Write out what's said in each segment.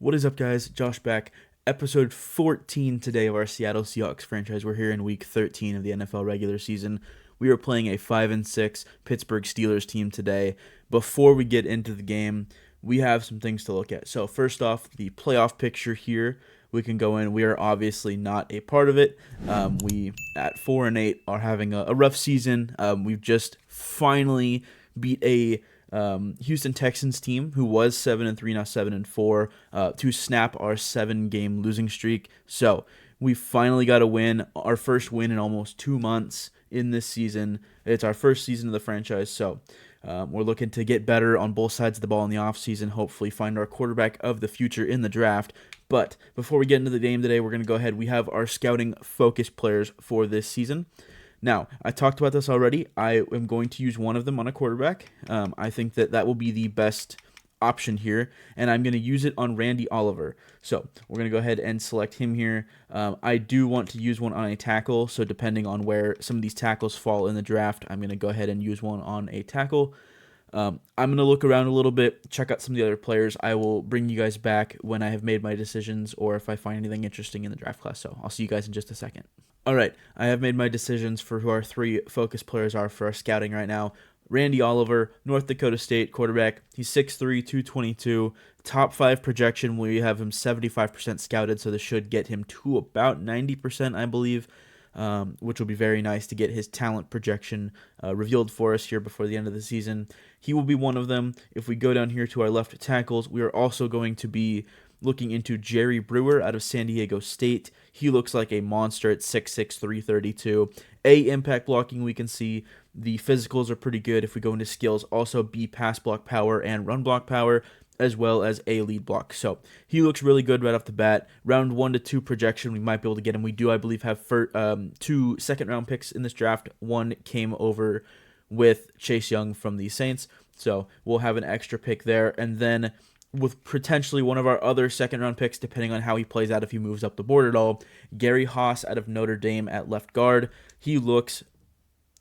What is up, guys? Josh back. Episode 14 today of our Seattle Seahawks franchise. We're here in week 13 of the NFL regular season. We are playing a 5-6 Pittsburgh Steelers team today. Before we get into the game, we have some things to look at. So first off, the playoff picture here. We can go in. We are obviously not a part of it. We at 4-8 are having a rough season. We've just finally beat a Houston Texans team who was 7-3, now 7-4, to snap our 7-game losing streak. So we finally got a win, our first win in almost 2 months in this season. It's our first season of the franchise, so we're looking to get better on both sides of the ball in the offseason, hopefully find our quarterback of the future in the draft. But before we get into the game today, we're going to go ahead. We have our scouting focus players for this season. Now, I talked about this already. I am going to use one of them on a quarterback. I think that will be the best option here, and I'm going to use it on Randy Oliver. So we're going to go ahead and select him here. I do want to use one on a tackle, so depending on where some of these tackles fall in the draft, I'm going to go ahead and use one on a tackle. I'm going to look around a little bit, check out some of the other players. I will bring you guys back when I have made my decisions or if I find anything interesting in the draft class. So I'll see you guys in just a second. All right, I have made my decisions for who our three focus players are for our scouting right now. Randy Oliver, North Dakota State quarterback. He's 6'3", 222. Top 5 projection. We have him 75% scouted, so this should get him to about 90%, I believe, which will be very nice to get his talent projection revealed for us here before the end of the season. He will be one of them. If we go down here to our left tackles, we are also going to be looking into Jerry Brewer out of San Diego State. He looks like a monster at 6'6", 332. A, impact blocking, we can see. The physicals are pretty good. If we go into skills, also B, pass block power and run block power, as well as A, lead block. So he looks really good right off the bat. Round 1 to 2 projection, we might be able to get him. We do, I believe, have 2 second-round picks in this draft. One came over with Chase Young from the Saints, so we'll have an extra pick there. And then with potentially one of our other second-round picks, depending on how he plays out, if he moves up the board at all, Gary Haas out of Notre Dame at left guard. He looks,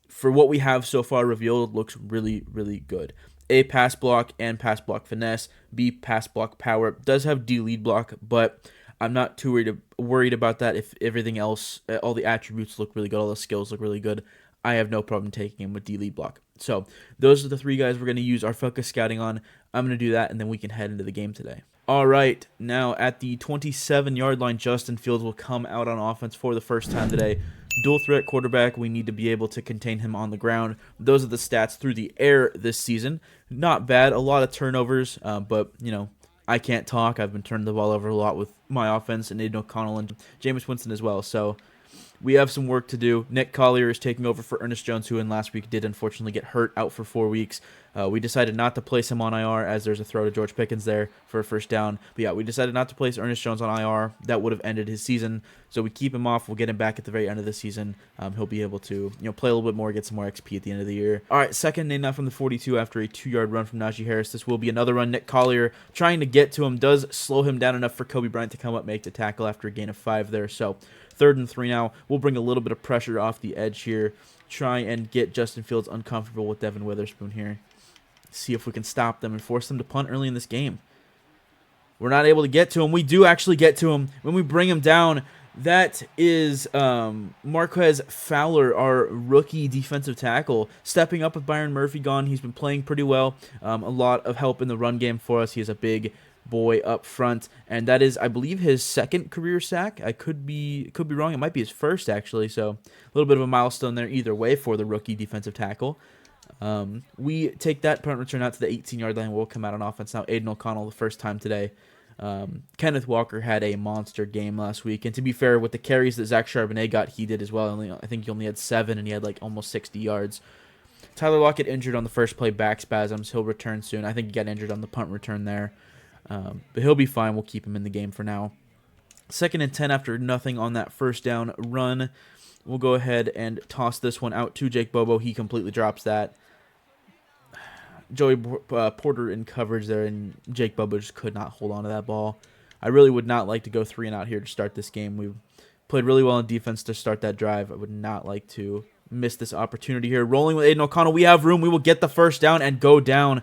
for what we have so far revealed, looks really, really good. A, pass block and pass block finesse. B, pass block power. Does have D, lead block, but I'm not too worried about that if everything else, all the attributes look really good, all the skills look really good. I have no problem taking him with D, lead block. So those are the 3 guys we're going to use our focus scouting on. I'm going to do that, and then we can head into the game today. All right, now at the 27-yard line, Justin Fields will come out on offense for the first time today. Dual threat quarterback, we need to be able to contain him on the ground. Those are the stats through the air this season. Not bad, a lot of turnovers, but, you know, I can't talk. I've been turning the ball over a lot with my offense, and Aiden O'Connell and Jameis Winston as well, so we have some work to do. Nick Collier is taking over for Ernest Jones, who in last week did unfortunately get hurt, out for 4 weeks. We decided not to place him on IR as there's a throw to George Pickens there for a first down. But yeah, we decided not to place Ernest Jones on IR. That would have ended his season. So we keep him off. We'll get him back at the very end of the season. He'll be able to play a little bit more, get some more XP at the end of the year. All right, second and 9 from the 42 after a 2-yard run from Najee Harris. This will be another run. Nick Collier trying to get to him does slow him down enough for Kobe Bryant to come up, make the tackle after a gain of 5 there. So 3rd and 3 now. We'll bring a little bit of pressure off the edge here. Try and get Justin Fields uncomfortable with Devin Witherspoon here. See if we can stop them and force them to punt early in this game. We're not able to get to him. We do actually get to him. When we bring him down, that is Marquez Fowler, our rookie defensive tackle, stepping up with Byron Murphy gone. He's been playing pretty well. A lot of help in the run game for us. He is a big boy up front, and that is, I believe, his 2nd career sack. I could be wrong. It might be his 1st, actually, so a little bit of a milestone there either way for the rookie defensive tackle. We take that punt return out to the 18-yard line. We'll come out on offense now. Aiden O'Connell the first time today. Kenneth Walker had a monster game last week, and to be fair, with the carries that Zach Charbonnet got, he did as well. I think he only had 7, and he had like almost 60 yards. Tyler Lockett injured on the first play, back spasms. He'll return soon. I think he got injured on the punt return there. But he'll be fine. We'll keep him in the game for now. 2nd and 10 after nothing on that first down run. We'll go ahead and toss this one out to Jake Bobo. He completely drops that. Joey Porter in coverage there, and Jake Bobo just could not hold on to that ball. I really would not like to go 3 and out here to start this game. We played really well in defense to start that drive. I would not like to miss this opportunity here. Rolling with Aiden O'Connell. We have room. We will get the first down and go down.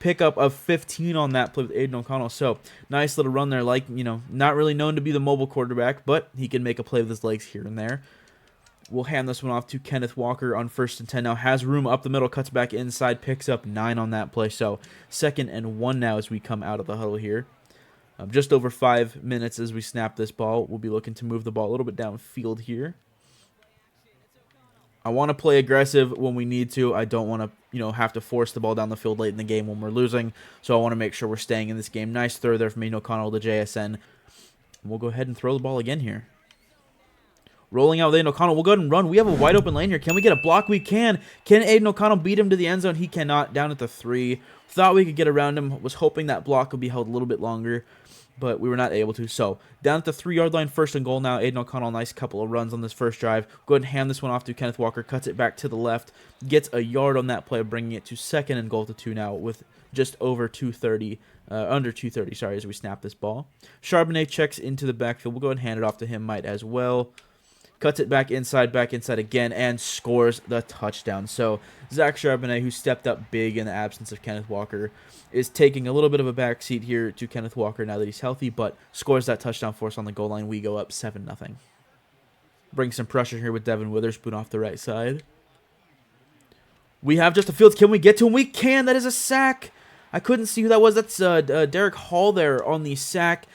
pickup of 15 on that play with Aiden O'Connell. So nice little run there. Like, not really known to be the mobile quarterback, but he can make a play with his legs here and there. We'll hand this one off to Kenneth Walker on 1st and 10 now. Has room up the middle, cuts back inside, picks up 9 on that play. So 2nd and 1 now as we come out of the huddle here. Just over 5 minutes as we snap this ball. We'll be looking to move the ball a little bit downfield here. I want to play aggressive when we need to. I don't want to, have to force the ball down the field late in the game when we're losing. So I want to make sure we're staying in this game. Nice throw there from Aiden O'Connell to JSN. We'll go ahead and throw the ball again here. Rolling out with Aiden O'Connell. We'll go ahead and run. We have a wide open lane here. Can we get a block? We can. Can Aiden O'Connell beat him to the end zone? He cannot. Down at the 3. Thought we could get around him. Was hoping that block would be held a little bit longer, but we were not able to. So down at the 3-yard line, 1st and goal now. Aiden O'Connell, nice couple of runs on this first drive. Go ahead and hand this one off to Kenneth Walker. Cuts it back to the left. Gets a yard on that play, bringing it to 2nd and goal to 2 now with just over 2:30. Under 2:30, sorry, as we snap this ball. Charbonnet checks into the backfield. We'll go ahead and hand it off to him, might as well. Cuts it back inside again, and scores the touchdown. So Zach Charbonnet, who stepped up big in the absence of Kenneth Walker, is taking a little bit of a backseat here to Kenneth Walker now that he's healthy, but scores that touchdown for us on the goal line. We go up 7-0. Bring some pressure here with Devin Witherspoon off the right side. We have Justin Fields. Can we get to him? We can. That is a sack. I couldn't see who that was. That's Derek Hall there on the sack.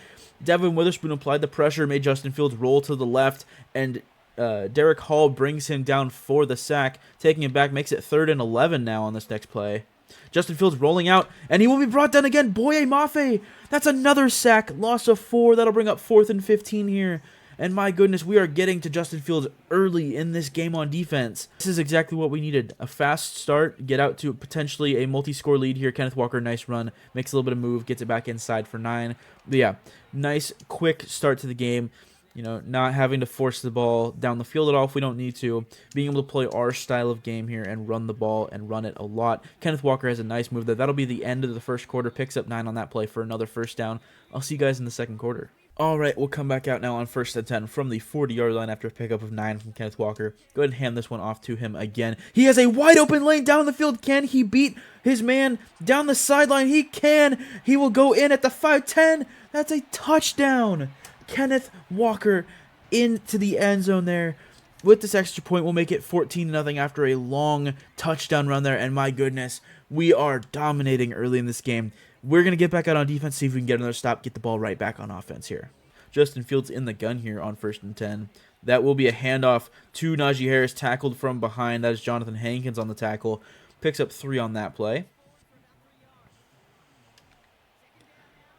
Devin Witherspoon applied the pressure, made Justin Fields roll to the left, and Derek Hall brings him down for the sack, taking him back, makes it 3rd and 11 now on this next play. Justin Fields rolling out, and he will be brought down again. Boye Mafe, that's another sack, loss of 4. That'll bring up 4th and 15 here. And my goodness, we are getting to Justin Fields early in this game on defense. This is exactly what we needed. A fast start, get out to potentially a multi-score lead here. Kenneth Walker, nice run, makes a little bit of move, gets it back inside for 9. But yeah, nice quick start to the game. Not having to force the ball down the field at all if we don't need to. Being able to play our style of game here and run the ball and run it a lot. Kenneth Walker has a nice move there. That'll be the end of the first quarter. Picks up 9 on that play for another first down. I'll see you guys in the second quarter. All right, we'll come back out now on 1st and 10 from the 40-yard line after a pickup of 9 from Kenneth Walker. Go ahead and hand this one off to him again. He has a wide open lane down the field. Can he beat his man down the sideline? He can. He will go in at the 5-10. That's a touchdown. Kenneth Walker into the end zone there. With this extra point, we'll make it 14-0 after a long touchdown run there. And my goodness, we are dominating early in this game. We're going to get back out on defense, see if we can get another stop, get the ball right back on offense here. Justin Fields in the gun here on 1st and 10. That will be a handoff to Najee Harris, tackled from behind. That is Jonathan Hankins on the tackle. Picks up 3 on that play.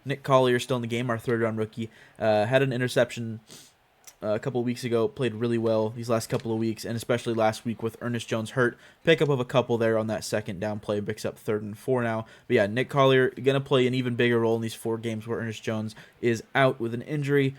Nick Collier still in the game, our 3rd-round rookie. Had an interception a couple of weeks ago. Played really well these last couple of weeks, and especially last week with Ernest Jones hurt. Pickup of a couple there on that 2nd down play. Picks up 3rd and 4 now. But yeah, Nick Collier going to play an even bigger role in these 4 games where Ernest Jones is out with an injury.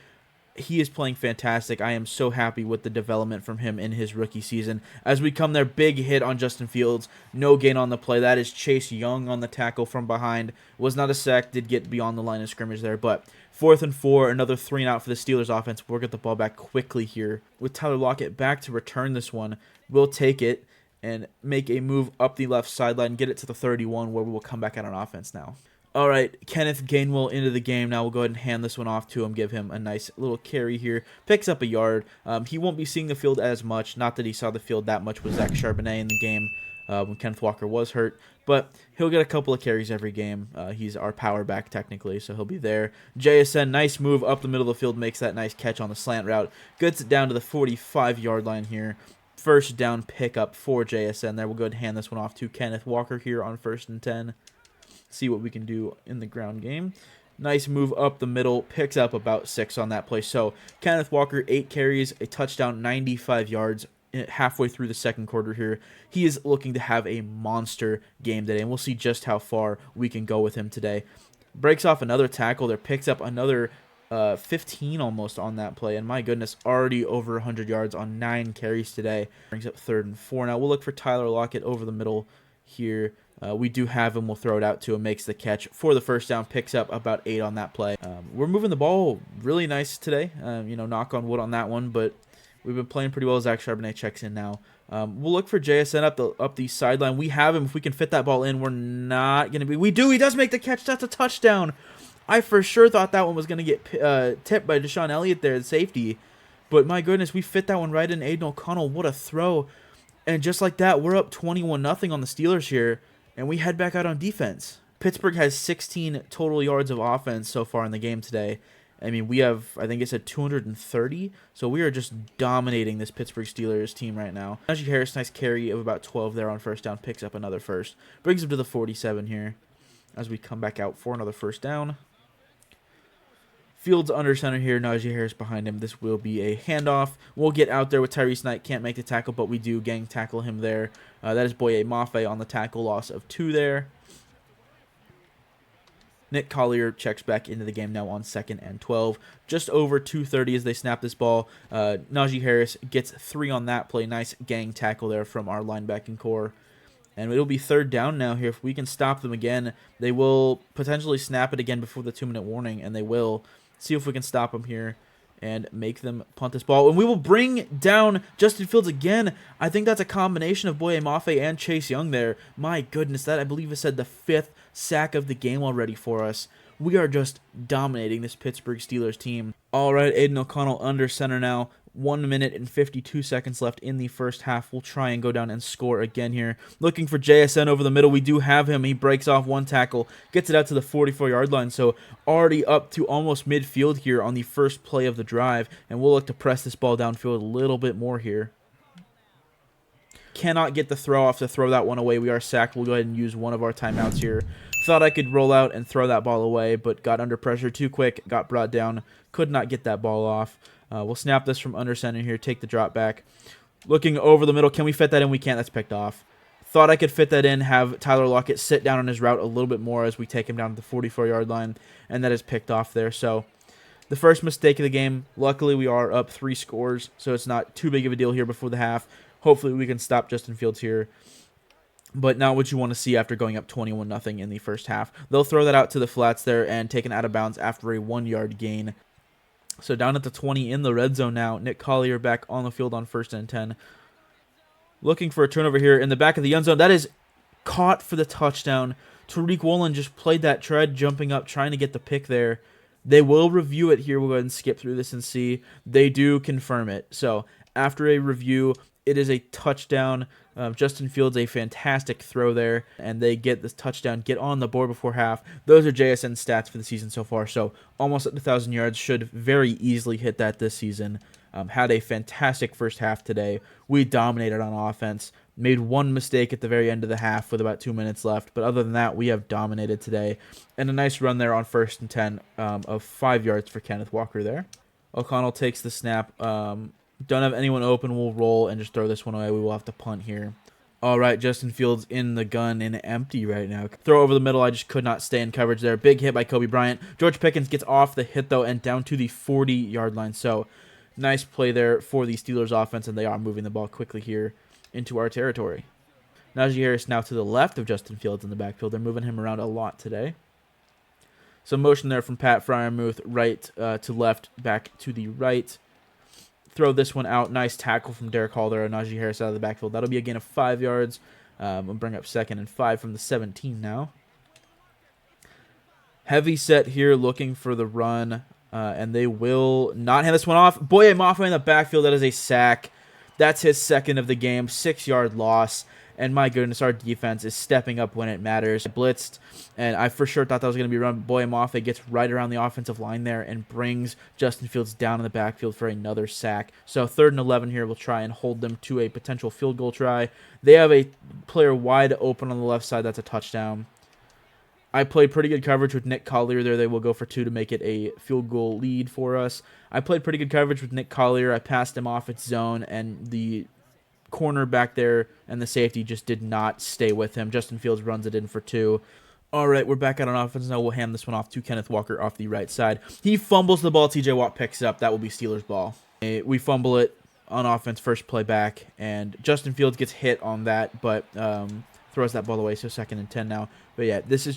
He is playing fantastic. I am so happy with the development from him in his rookie season. As we come there, big hit on Justin Fields. No gain on the play. That is Chase Young on the tackle from behind. Was not a sack. Did get beyond the line of scrimmage there. But 4th and 4, another 3 and out for the Steelers offense. We'll get the ball back quickly here. With Tyler Lockett back to return this one, we'll take it and make a move up the left sideline. Get it to the 31 where we will come back out on offense now. All right, Kenneth Gainwell into the game now. We'll go ahead and hand this one off to him, give him a nice little carry here. Picks up a yard. He won't be seeing the field as much. Not that he saw the field that much with Zach Charbonnet in the game when Kenneth Walker was hurt. But he'll get a couple of carries every game. He's our power back technically, so he'll be there. JSN, nice move up the middle of the field. Makes that nice catch on the slant route. Gets it down to the 45-yard line here. First down pickup for JSN there. We'll go ahead and hand this one off to Kenneth Walker here on 1st and 10. See what we can do in the ground game. Nice move up the middle. Picks up about 6 on that play. So Kenneth Walker, 8 carries, a touchdown, 95 yards halfway through the second quarter here. He is looking to have a monster game today, and we'll see just how far we can go with him today. Breaks off another tackle there. Picks up another 15 almost on that play. And my goodness, already over 100 yards on 9 carries today. Brings up 3rd and 4. Now we'll look for Tyler Lockett over the middle here. We do have him. We'll throw it out to him. Makes the catch for the first down. Picks up about 8 on that play. We're moving the ball really nice today. Knock on wood on that one. But We've been playing pretty well. Zach Charbonnet checks in now. We'll look for JSN up the sideline. We have him. If we can fit that ball in, we're not going to be... We do. He does make the catch. That's a touchdown. I for sure thought that one was going to get tipped by Deshaun Elliott there at safety. But my goodness, we fit that one right in. Aiden O'Connell, what a throw. And just like that, we're up 21-0 on the Steelers here. And we head back out on defense. Pittsburgh has 16 total yards of offense so far in the game today. I mean, we have, I think it said 230, so we are just dominating this Pittsburgh Steelers team right now. Najee Harris, nice carry of about 12 there on first down, picks up another first. Brings him to the 47 here as we come back out for another first down. Fields under center here, Najee Harris behind him. This will be a handoff. We'll get out there with Tyrese Knight. Can't make the tackle, but we do gang tackle him there. That is Boye Mafe on the tackle, loss of 2 there. Nick Collier checks back into the game now on 2nd and 12. Just over 2:30 as they snap this ball. Najee Harris gets 3 on that play. Nice gang tackle there from our linebacking core. And it'll be 3rd down now here. If we can stop them again, they will potentially snap it again before the 2-minute warning, and they will. See if we can stop them here and make them punt this ball. And we will bring down Justin Fields again. I think that's a combination of Boye Mafe and Chase Young there. My goodness, that I believe is said the 5th sack of the game already for us. We are just dominating this Pittsburgh Steelers team. All right, Aiden O'Connell under center now. 1 minute and 52 seconds left in the first half. We'll try and go down and score again here. Looking for JSN over the middle. We do have him. He breaks off 1 tackle, gets it out to the 44-yard line. So already up to almost midfield here on the first play of the drive. And we'll look to press this ball downfield a little bit more here. Cannot get the throw off to throw that one away. We are sacked. We'll go ahead and use one of our timeouts here. Thought I could roll out and throw that ball away, but got under pressure too quick. Got brought down. Could not get that ball off. We'll snap this from under center here. Take the drop back. Looking over the middle. Can we fit that in? We can't. That's picked off. Thought I could fit that in. Have Tyler Lockett sit down on his route a little bit more as we take him down to the 44-yard line. And that is picked off there. So the first mistake of the game. Luckily, we are up 3 scores. So it's not too big of a deal here before the half. Hopefully, we can stop Justin Fields here. But not what you want to see after going up 21-0 in the first half. They'll throw that out to the flats there and take it out of bounds after a 1-yard gain. So down at the 20 in the red zone now. Nick Collier back on the field on 1st and 10. Looking for a turnover here in the back of the end zone. That is caught for the touchdown. Tariq Woolen just played that tread, jumping up, trying to get the pick there. They will review it here. We'll go ahead and skip through this and see. They do confirm it. So after a review, it is a touchdown. Justin Fields, a fantastic throw there, and they get this touchdown, get on the board before half. Those are JSN stats for the season so far, so almost at 1,000 yards, should very easily hit that this season. Had a fantastic first half today. We dominated on offense, made 1 mistake at the very end of the half with about 2 minutes left, but other than that, we have dominated today. And a nice run there on 1st and 10 of 5 yards for Kenneth Walker there. O'Connell takes the snap. Don't have anyone open. We'll roll and just throw this one away. We will have to punt here. All right, Justin Fields in the gun and empty right now. Throw over the middle. I just could not stay in coverage there. Big hit by Kobe Bryant. George Pickens gets off the hit, though, and down to the 40-yard line. So nice play there for the Steelers offense, and they are moving the ball quickly here into our territory. Najee Harris now to the left of Justin Fields in the backfield. They're moving him around a lot today. Some motion there from Pat Fryermuth, right to left, back to the right. Throw this one out. Nice tackle from Derek Hall there. Najee Harris out of the backfield. That'll be a gain of 5 yards. We'll bring up 2nd and 5 from the 17 now. Heavy set here looking for the run. And they will not hand this one off. Boye Mafe in the backfield. That is a sack. That's his 2nd of the game. 6-yard loss. And my goodness, our defense is stepping up when it matters. Blitzed, and I for sure thought that was going to be run. Boye Mafe gets right around the offensive line there and brings Justin Fields down in the backfield for another sack. So 3rd and 11 here. We'll try and hold them to a potential field goal try. They have a player wide open on the left side. That's a touchdown. I played pretty good coverage with Nick Collier there. They will go for 2 to make it a field goal lead for us. I played pretty good coverage with Nick Collier. I passed him off its zone, and the corner back there and the safety just did not stay with him. Justin Fields runs it in for 2. All right, we're back out on offense now. We'll hand this one off to Kenneth Walker off the right side. He fumbles the ball. TJ Watt picks it up. That will be Steelers ball. We fumble it on offense, first play back, and Justin Fields gets hit on that, but throws that ball away, so 2nd and 10 now. But yeah, this is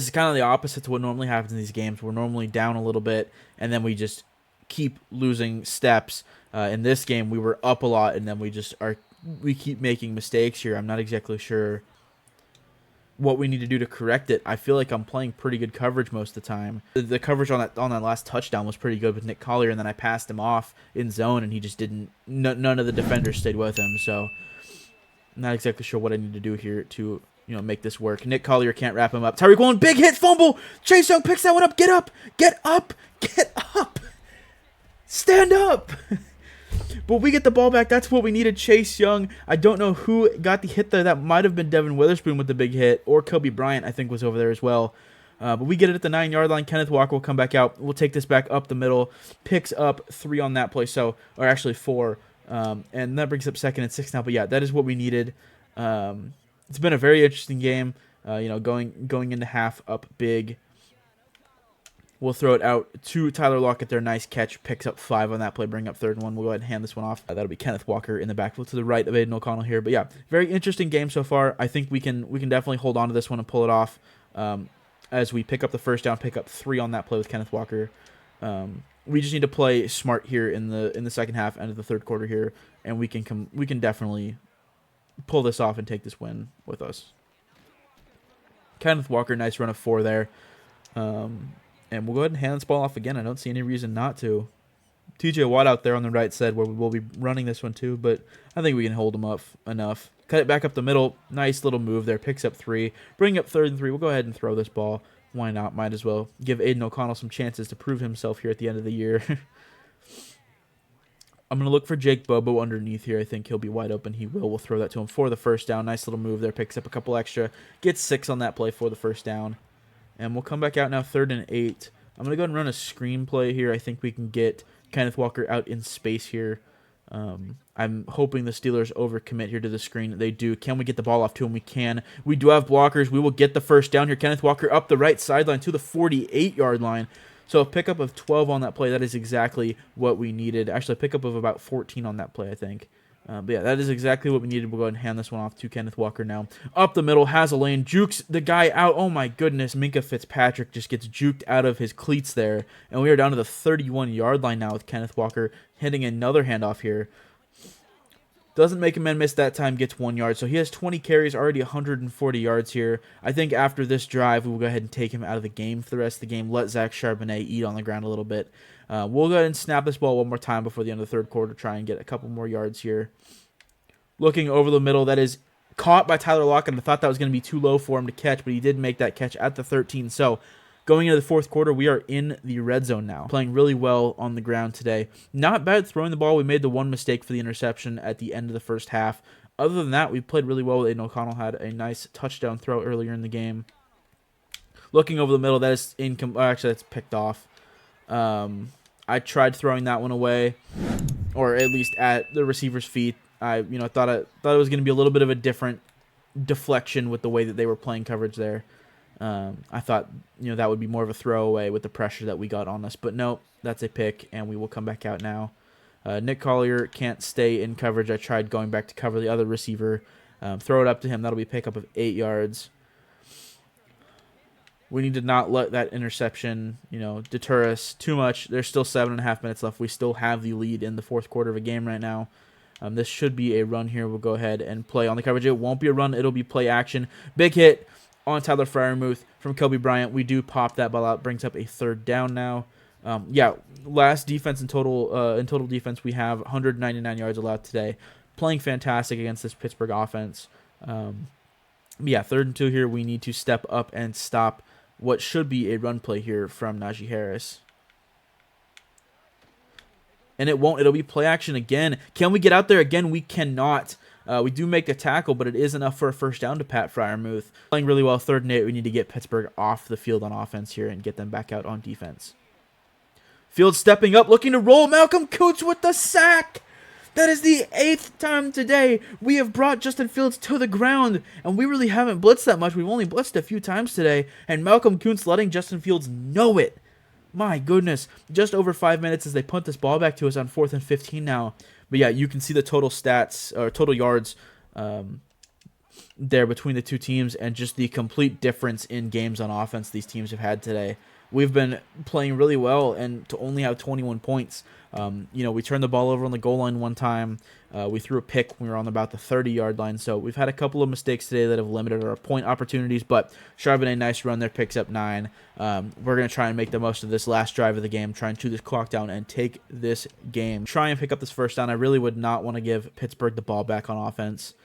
kind of the opposite to what normally happens in these games. We're normally down a little bit, and then we just keep losing steps. In this game, we were up a lot, and then we keep making mistakes here. I'm not exactly sure what we need to do to correct it. I feel like I'm playing pretty good coverage most of the time. The coverage on that last touchdown was pretty good with Nick Collier, and then I passed him off in zone, and he just didn't. None of the defenders stayed with him, so I'm not exactly sure what I need to do here to make this work. Nick Collier can't wrap him up. Tyreek Woolen, big hit, fumble. Chase Young picks that one up. Get up, get up, get up, stand up. But we get the ball back. That's what we needed. Chase Young. I don't know who got the hit there. That might have been Devin Witherspoon with the big hit, or Kobe Bryant, I think, was over there as well. But we get it at the 9-yard line. Kenneth Walker will come back out. We'll take this back up the middle. Picks up 3 on that play, or actually 4. And that brings up 2nd and 6 now. But yeah, that is what we needed. It's been a very interesting game. Going into half up big. We'll throw it out to Tyler Lockett there. Nice catch. Picks up 5 on that play. Bring up 3rd and 1. We'll go ahead and hand this one off. That'll be Kenneth Walker in the backfield to the right of Aiden O'Connell here. But yeah, very interesting game so far. I think we can definitely hold on to this one and pull it off as we pick up the first down, pick up 3 on that play with Kenneth Walker. We just need to play smart here in the second half, end of the third quarter here, and we can definitely pull this off and take this win with us. Kenneth Walker, nice run of 4 there. And we'll go ahead and hand this ball off again. I don't see any reason not to. TJ Watt out there on the right side where we will be running this one too, but I think we can hold him up enough. Cut it back up the middle. Nice little move there. Picks up 3. Bring up 3rd and 3. We'll go ahead and throw this ball. Why not? Might as well give Aiden O'Connell some chances to prove himself here at the end of the year. I'm going to look for Jake Bobo underneath here. I think he'll be wide open. He will. We'll throw that to him for the first down. Nice little move there. Picks up a couple extra. Gets 6 on that play for the first down. And we'll come back out now 3rd and 8. I'm going to go ahead and run a screen play here. I think we can get Kenneth Walker out in space here. I'm hoping the Steelers overcommit here to the screen. They do. Can we get the ball off to him? We can. We do have blockers. We will get the first down here. Kenneth Walker up the right sideline to the 48-yard line. So a pickup of 12 on that play. That is exactly what we needed. Actually, a pickup of about 14 on that play, I think. But yeah, that is exactly what we needed. We'll go ahead and hand this one off to Kenneth Walker now. Up the middle, has a lane, jukes the guy out. Oh my goodness, Minkah Fitzpatrick just gets juked out of his cleats there. And we are down to the 31-yard line now with Kenneth Walker hitting another handoff here. Doesn't make a man miss that time, gets 1 yard. So he has 20 carries, already 140 yards here. I think after this drive, we will go ahead and take him out of the game for the rest of the game. Let Zach Charbonnet eat on the ground a little bit. We'll go ahead and snap this ball one more time before the end of the third quarter, try and get a couple more yards here. Looking over the middle, that is caught by Tyler Lockett. I thought that was going to be too low for him to catch, but he did make that catch at the 13. So going into the fourth quarter, we are in the red zone now. Playing really well on the ground today. Not bad throwing the ball. We made the one mistake for the interception at the end of the first half. Other than that, we played really well. Aiden O'Connell had a nice touchdown throw earlier in the game. Looking over the middle, that is actually, that's picked off. I tried throwing that one away, or at least at the receiver's feet. I thought it was going to be a little bit of a different deflection with the way that they were playing coverage there. I thought that would be more of a throwaway with the pressure that we got on us, but no, that's a pick, and we will come back out now. Nick Collier can't stay in coverage. I tried going back to cover the other receiver. Throw it up to him. That'll be a pickup of 8 yards. We need to not let that interception, deter us too much. There's still 7.5 minutes left. We still have the lead in the fourth quarter of a game right now. This should be a run here. We'll go ahead and play on the coverage. It won't be a run. It'll be play action. Big hit on Tyler Freiermuth from Kobe Bryant. We do pop that ball out. Brings up a third down now. Last defense in total defense, we have 199 yards allowed today. Playing fantastic against this Pittsburgh offense. 3rd and 2 here. We need to step up and stop what should be a run play here from Najee Harris. And it won't. It'll be play action again. Can we get out there again? We cannot. We do make the tackle, but it is enough for a first down to Pat Freiermuth. Playing really well. 3rd and 8. We need to get Pittsburgh off the field on offense here and get them back out on defense. Fields stepping up, looking to roll. Malcolm Koonce with the sack. That is the 8th time today we have brought Justin Fields to the ground, and we really haven't blitzed that much. We've only blitzed a few times today, and Malcolm Koonce letting Justin Fields know it. My goodness, just over 5 minutes as they punt this ball back to us on 4th and 15 now. But yeah, you can see the total stats, or total yards there between the two teams, and just the complete difference in games on offense these teams have had today. we've been playing really well, and to only have 21 points. We turned the ball over on the goal line one time. We threw a pick when we were on about the 30-yard line. So we've had a couple of mistakes today that have limited our point opportunities. But Charbonnet, nice run there, picks up 9. We're going to try and make the most of this last drive of the game, try and chew this clock down and take this game. Try and pick up this first down. I really would not want to give Pittsburgh the ball back on offense,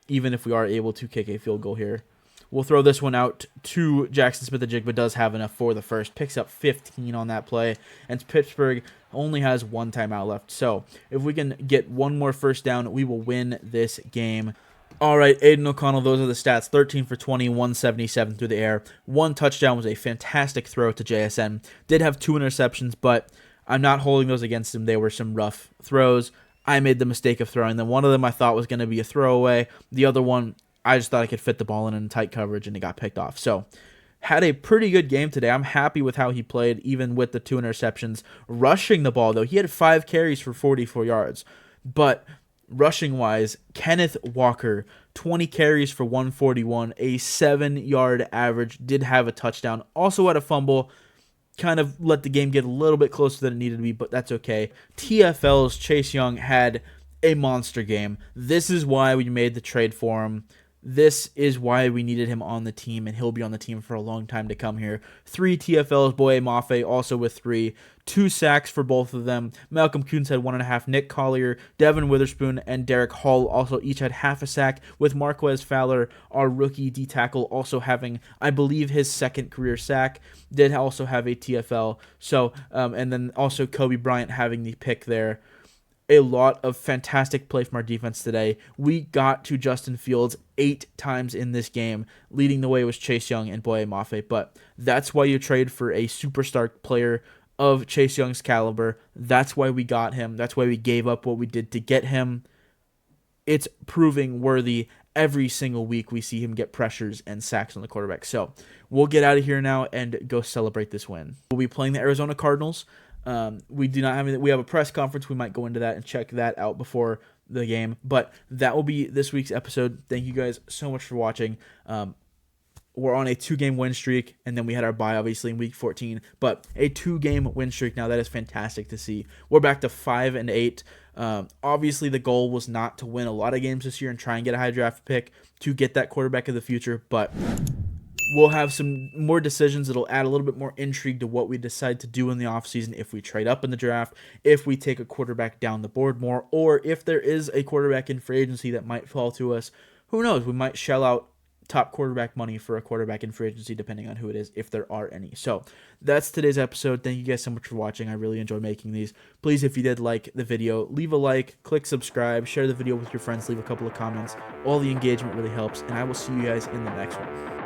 even if we are able to kick a field goal here. We'll throw this one out to Jackson Smith-Njigba, does have enough for the first. Picks up 15 on that play, and Pittsburgh only has 1 timeout left. So if we can get one more first down, we will win this game. All right, Aiden O'Connell, those are the stats. 13 for 20, 177 through the air. 1 touchdown was a fantastic throw to JSN. Did have 2 interceptions, but I'm not holding those against him. They were some rough throws. I made the mistake of throwing them. One of them I thought was going to be a throwaway. The other one, I just thought I could fit the ball in tight coverage, and it got picked off. So, had a pretty good game today. I'm happy with how he played, even with the 2 interceptions. Rushing the ball, though, he had 5 carries for 44 yards. But rushing-wise, Kenneth Walker, 20 carries for 141, a 7-yard average, did have a touchdown. Also had a fumble, kind of let the game get a little bit closer than it needed to be, but that's okay. TFL's Chase Young had a monster game. This is why we made the trade for him. This is why we needed him on the team, and he'll be on the team for a long time to come here. 3 TFLs, Boye Mafe also with 3. 2 sacks for both of them. Malcolm Kuntz had 1.5. Nick Collier, Devin Witherspoon, and Derek Hall also each had half a sack, with Marquez Fowler, our rookie D-tackle, also having, I believe, his 2nd career sack. Did also have a TFL. So, and then also Kobe Bryant having the pick there. A lot of fantastic play from our defense today. We got to Justin Fields 8 times in this game. Leading the way was Chase Young and Boye Mafe. But that's why you trade for a superstar player of Chase Young's caliber. That's why we got him. That's why we gave up what we did to get him. It's proving worthy. Every single week we see him get pressures and sacks on the quarterback. So we'll get out of here now and go celebrate this win. We'll be playing the Arizona Cardinals. We have a press conference. We might go into that and check that out before the game, but that will be this week's episode. Thank you guys so much for watching. We're on a 2-game win streak, and then we had our bye obviously in week 14, but a 2-game win streak now. That is fantastic to see. We're back to 5-8. Obviously the goal was not to win a lot of games this year and try and get a high draft pick to get that quarterback of the future, but we'll have some more decisions that'll add a little bit more intrigue to what we decide to do in the offseason, if we trade up in the draft, if we take a quarterback down the board more, or if there is a quarterback in free agency that might fall to us. Who knows? We might shell out top quarterback money for a quarterback in free agency, depending on who it is, if there are any. So that's today's episode. Thank you guys so much for watching. I really enjoy making these. Please, if you did like the video, leave a like, click subscribe, share the video with your friends, leave a couple of comments. All the engagement really helps, and I will see you guys in the next one.